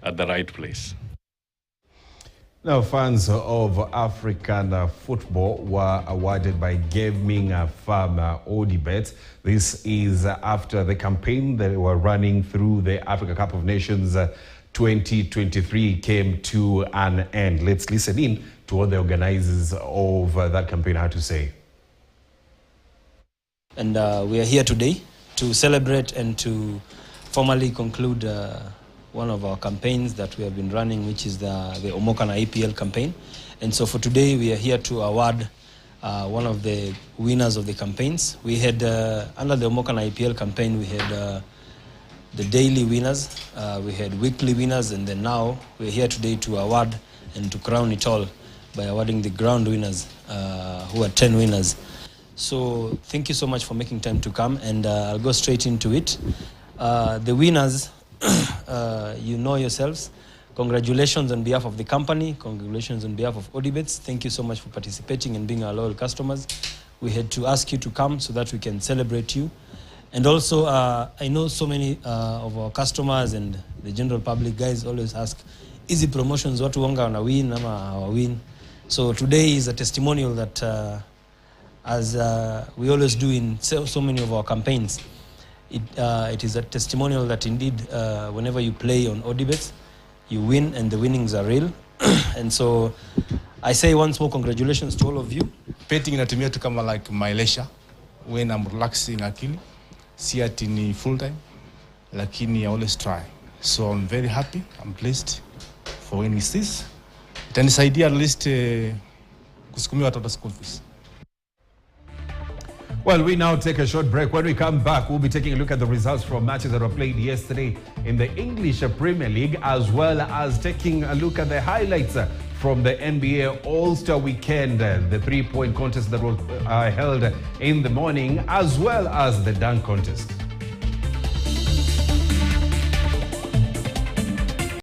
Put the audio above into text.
at the right place. Now, fans of African football were awarded by gaming firm Odibets. This is after the campaign that were running through the Africa Cup of Nations 2023 came to an end. Let's listen in to what the organizers of that campaign had to say. And we are here today to celebrate and to formally conclude one of our campaigns that we have been running, which is the Omokana IPL campaign. And so for today, we are here to award one of the winners of the campaigns. We had, under the Omokana IPL campaign, we had the daily winners, we had weekly winners, and then now we're here today to award and to crown it all by awarding the ground winners, who are 10 winners. So thank you so much for making time to come, and I'll go straight into it. The winners, you know yourselves. Congratulations on behalf of the company. Congratulations on behalf of Odibets. Thank you so much for participating and being our loyal customers. We had to ask you to come so that we can celebrate you. And also, I know so many of our customers and the general public guys always ask, easy promotions, watu wanga wana win ama hawa win. So today is a testimonial that, as we always do in so many of our campaigns, it is a testimonial that indeed, whenever you play on Odibets, you win and the winnings are real. And so I say once more, congratulations to all of you. Betting inatumia tu kama like my leisure when I'm relaxing akili. Si ati ni full time, lakini I always try. So I'm very happy, I'm pleased for winning this. Itanisaidia at least kusukumia watoto school fees. Well, we now take a short break. When we come back, we'll be taking a look at the results from matches that were played yesterday in the English Premier League, as well as taking a look at the highlights from the NBA All-Star Weekend, the three-point contest that was held in the morning, as well as the dunk contest.